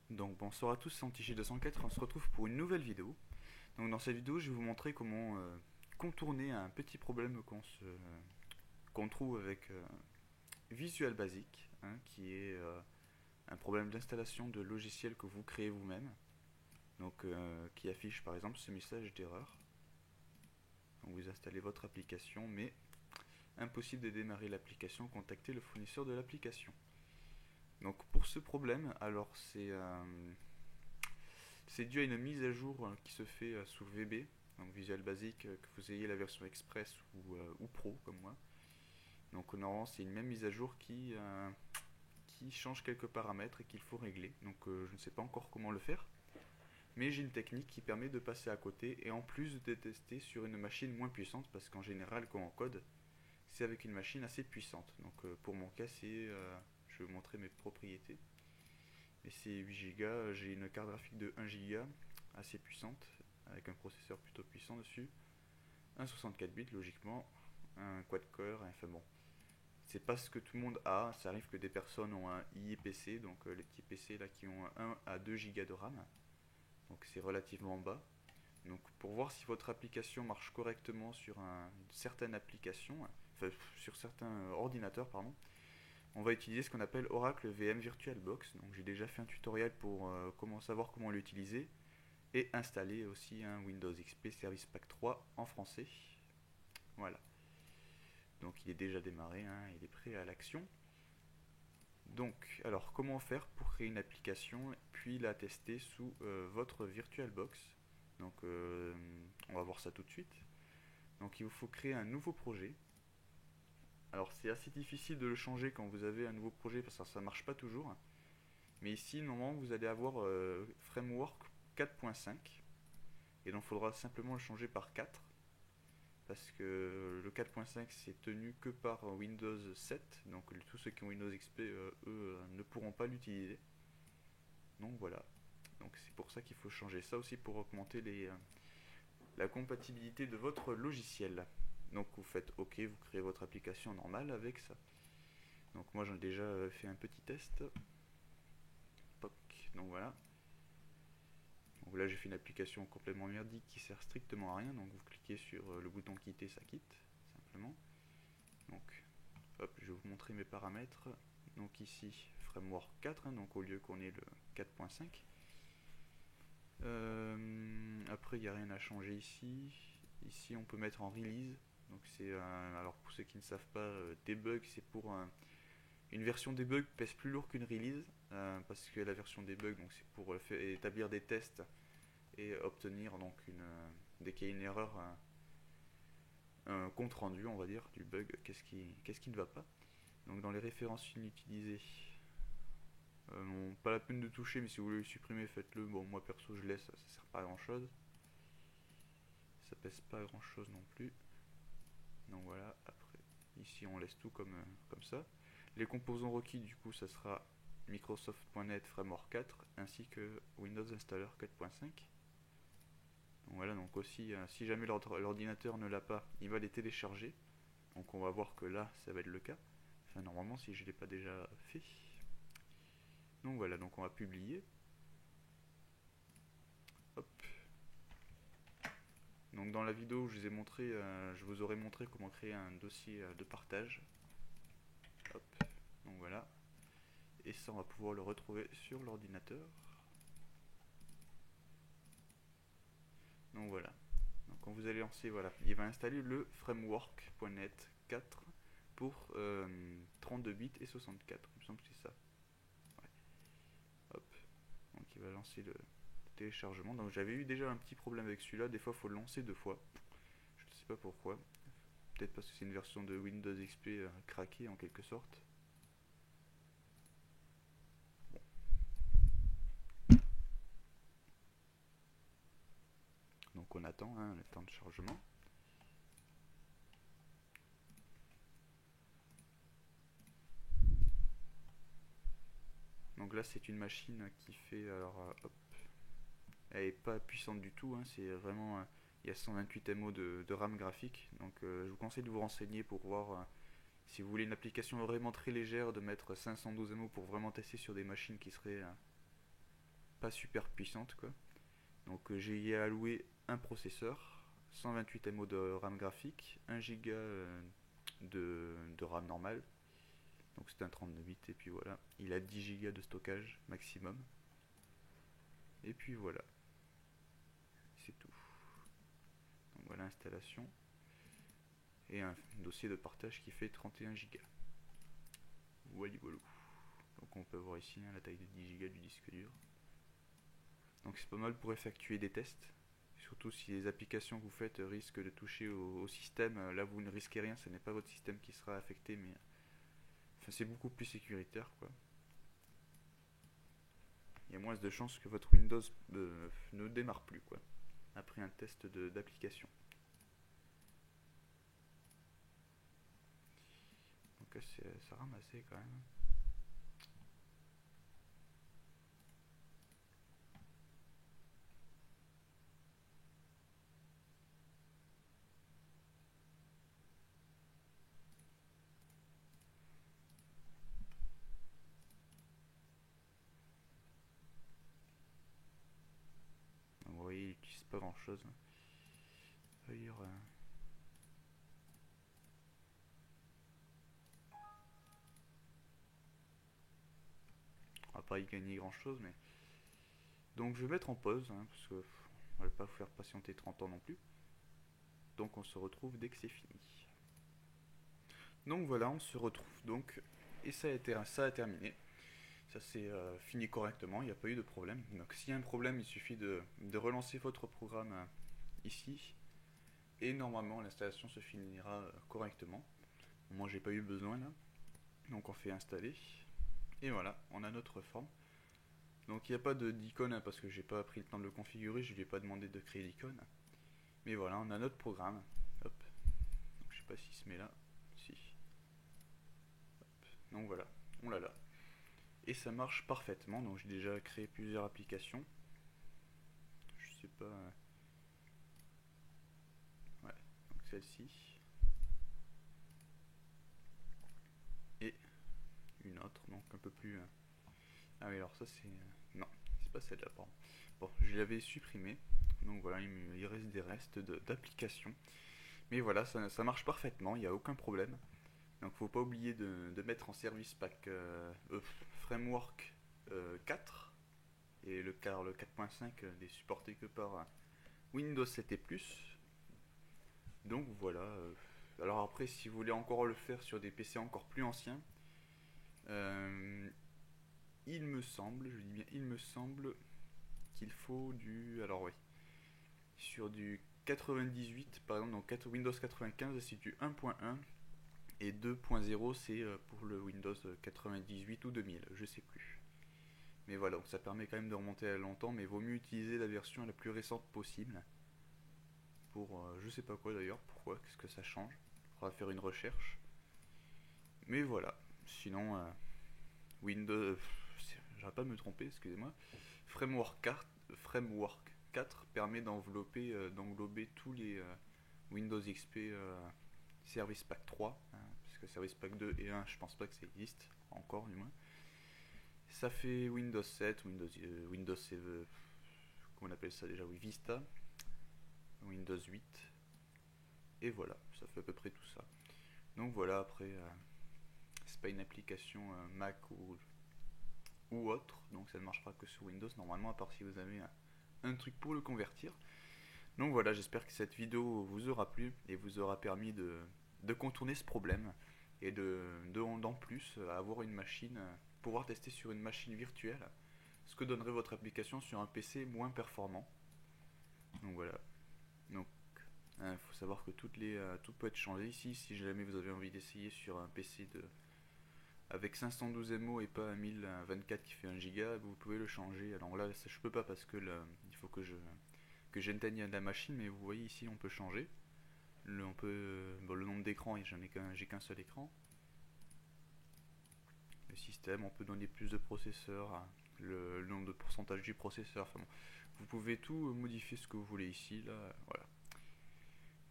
Donc bonsoir à tous, c'est Antichy204, on se retrouve pour une nouvelle vidéo. Donc dans cette vidéo, je vais vous montrer comment contourner un petit problème qu'on trouve avec Visual Basic, hein, qui est un problème d'installation de logiciels que vous créez vous-même, donc qui affiche par exemple ce message d'erreur. Donc vous installez votre application, mais impossible de démarrer l'application, contactez le fournisseur de l'application. Donc pour ce problème, alors c'est dû à une mise à jour qui se fait sous VB, donc Visual Basic, que vous ayez la version Express ou Pro comme moi. Donc normalement c'est une même mise à jour qui change quelques paramètres et qu'il faut régler. Donc je ne sais pas encore comment le faire, mais j'ai une technique qui permet de passer à côté et en plus de tester sur une machine moins puissante, parce qu'en général quand on code, c'est avec une machine assez puissante. Donc pour mon cas, je vais vous montrer mes propriétés. Et c'est 8 Go, j'ai une carte graphique de 1 Go assez puissante, avec un processeur plutôt puissant dessus, un 64 bits logiquement, un quad-core, enfin bon. C'est pas ce que tout le monde a, ça arrive que des personnes ont un IPC, donc les petits PC là qui ont 1 à 2 Go de RAM, donc c'est relativement bas. Donc pour voir si votre application marche correctement sur une certaine application, enfin sur certains ordinateurs, pardon, on va utiliser ce qu'on appelle Oracle VM VirtualBox. Donc j'ai déjà fait un tutoriel pour savoir comment l'utiliser et installer aussi un Windows XP Service Pack 3 en français. Voilà. Donc il est déjà démarré, hein, il est prêt à l'action. Donc, alors comment faire pour créer une application puis la tester sous votre VirtualBox. Donc on va voir ça tout de suite. Donc il vous faut créer un nouveau projet. Alors c'est assez difficile de le changer quand vous avez un nouveau projet parce que ça ne marche pas toujours. Mais ici, normalement, vous allez avoir Framework 4.5. Et donc, il faudra simplement le changer par 4. Parce que le 4.5, c'est tenu que par Windows 7. Donc, tous ceux qui ont Windows XP, eux, ne pourront pas l'utiliser. Donc, voilà. Donc, c'est pour ça qu'il faut changer ça aussi pour augmenter la compatibilité de votre logiciel. Donc, vous faites OK, vous créez votre application normale avec ça. Donc, moi, j'en ai déjà fait un petit test. Donc, voilà. Donc là j'ai fait une application complètement merdique qui sert strictement à rien, donc vous cliquez sur le bouton quitter, ça quitte, simplement. Donc hop, je vais vous montrer mes paramètres. Donc ici framework 4, hein, donc au lieu qu'on ait le 4.5. Après il n'y a rien à changer ici. Ici on peut mettre en release. Donc alors pour ceux qui ne savent pas, debug c'est pour une version debug pèse plus lourd qu'une release, parce que la version debug donc c'est pour établir des tests et obtenir donc dès qu'il y a une erreur, un compte rendu on va dire du bug, qu'est-ce qui ne va pas. Donc dans les références inutilisées, bon, pas la peine de toucher, mais si vous voulez le supprimer faites-le. Bon moi perso je laisse, ça sert pas à grand chose, ça pèse pas grand chose non plus. Donc voilà, après ici on laisse tout comme ça. Les composants requis du coup ça sera Microsoft.NET Framework 4 ainsi que Windows Installer 4.5. Donc voilà, donc aussi, si jamais l'ordinateur ne l'a pas, il va les télécharger. Donc on va voir que là, ça va être le cas. Enfin, normalement, si je ne l'ai pas déjà fait. Donc voilà, donc on va publier. Hop. Donc dans la vidéo, je vous aurais montré comment créer un dossier de partage. Hop. Donc voilà. Et ça, on va pouvoir le retrouver sur l'ordinateur. Donc voilà. Donc quand vous allez lancer, voilà, il va installer le framework.net 4 pour 32 bits et 64. Il me semble que c'est ça. Ouais. Hop. Donc il va lancer le téléchargement. Donc j'avais eu déjà un petit problème avec celui-là. Des fois, il faut le lancer deux fois. Je ne sais pas pourquoi. Peut-être parce que c'est une version de Windows XP craquée en quelque sorte. Bon. Donc on attend hein, le temps de chargement. Donc là c'est une machine qui fait, alors hop, elle est pas puissante du tout, hein, c'est vraiment, il y a 128 MO de RAM graphique, donc je vous conseille de vous renseigner pour voir si vous voulez une application vraiment très légère, de mettre 512 MO pour vraiment tester sur des machines qui seraient pas super puissante quoi. Donc j'ai alloué un processeur, 128 MO de RAM graphique, 1 Go de RAM normal. Donc c'est un 32 bits et puis voilà. Il a 10 Go de stockage maximum. Et puis voilà. C'est tout. Donc voilà l'installation. Et un dossier de partage qui fait 31 Go. Voilà. Donc on peut voir ici la taille de 10 Go du disque dur. Donc c'est pas mal pour effectuer des tests. Surtout si les applications que vous faites risquent de toucher au système. Là vous ne risquez rien, ce n'est pas votre système qui sera affecté, mais enfin, c'est beaucoup plus sécuritaire quoi. Il y a moins de chances que votre Windows ne démarre plus quoi, après un test d'application. Donc ça rame assez quand même. Donc, vous voyez, il n'utilise pas grand chose. D'ailleurs, on va pas y gagner grand chose, mais. Donc je vais mettre en pause, parce que on va pas vous faire patienter 30 ans non plus. Donc on se retrouve dès que c'est fini. Donc voilà, on se retrouve donc, et ça a terminé. Ça s'est fini correctement, il n'y a pas eu de problème. Donc s'il y a un problème, il suffit de relancer votre programme ici, et normalement l'installation se finira correctement. Moi j'ai pas eu besoin là, donc on fait installer, et voilà, on a notre forme. Donc il n'y a pas d'icône parce que j'ai pas pris le temps de le configurer, je lui ai pas demandé de créer l'icône. Mais voilà, on a notre programme. Hop. Donc, je sais pas s'il se met là. Si. Hop. Donc voilà, on l'a là. Et ça marche parfaitement. Donc j'ai déjà créé plusieurs applications. Je sais pas. Ouais. Donc celle-ci. Et une autre, donc un peu plus. Ah oui, alors ça c'est. Non, c'est pas celle-là, pardon. Bon, je l'avais supprimé. Donc voilà, il reste des restes d'applications. Mais voilà, ça marche parfaitement, il n'y a aucun problème. Donc faut pas oublier de mettre en service pack framework 4. Et le 4.5 n'est supporté que par Windows 7 et plus. Donc voilà. Alors après, si vous voulez encore le faire sur des PC encore plus anciens, il me semble, je dis bien il me semble, qu'il faut du. Alors oui. Sur du 98, par exemple, dans Windows 95, c'est du 1.1. Et 2.0 c'est pour le Windows 98 ou 2000, je sais plus. Mais voilà, donc ça permet quand même de remonter à longtemps, mais vaut mieux utiliser la version la plus récente possible. Pour je sais pas quoi d'ailleurs, pourquoi, qu'est-ce que ça change. Il faudra faire une recherche. Mais voilà, sinon Windows, j'arrête pas de me tromper, excusez-moi. Framework 4 permet d'englober tous les Windows XP Service Pack 3, parce que Service Pack 2 et 1, je pense pas que ça existe, encore du moins. Ça fait Windows 7, Windows 7, comment on appelle ça déjà, oui, Vista, Windows 8, et voilà, ça fait à peu près tout ça. Donc voilà, après, c'est pas une application Mac ou autre, donc ça ne marchera que sur Windows normalement, à part si vous avez un truc pour le convertir. Donc voilà, j'espère que cette vidéo vous aura plu et vous aura permis de contourner ce problème et d'en plus avoir une machine, pouvoir tester sur une machine virtuelle ce que donnerait votre application sur un PC moins performant. Donc voilà. Donc il faut savoir que tout peut être changé ici. Si jamais vous avez envie d'essayer sur un PC avec 512 MO et pas un 1024 qui fait 1 giga, vous pouvez le changer. Alors là, ça, je peux pas parce que il faut que j'éteigne la machine, mais vous voyez ici, on peut changer. Le nombre d'écrans, j'ai qu'un seul écran. Le système, on peut donner plus de processeurs, le nombre de pourcentage du processeur. Enfin bon, vous pouvez tout modifier ce que vous voulez ici, là, voilà.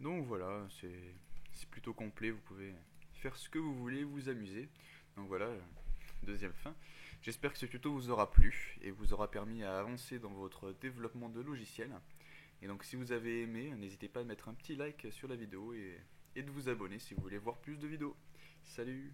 Donc voilà, c'est plutôt complet. Vous pouvez faire ce que vous voulez, vous amuser. Donc voilà, deuxième fin. J'espère que ce tuto vous aura plu et vous aura permis à avancer dans votre développement de logiciel. Et donc si vous avez aimé, n'hésitez pas à mettre un petit like sur la vidéo et de vous abonner si vous voulez voir plus de vidéos. Salut!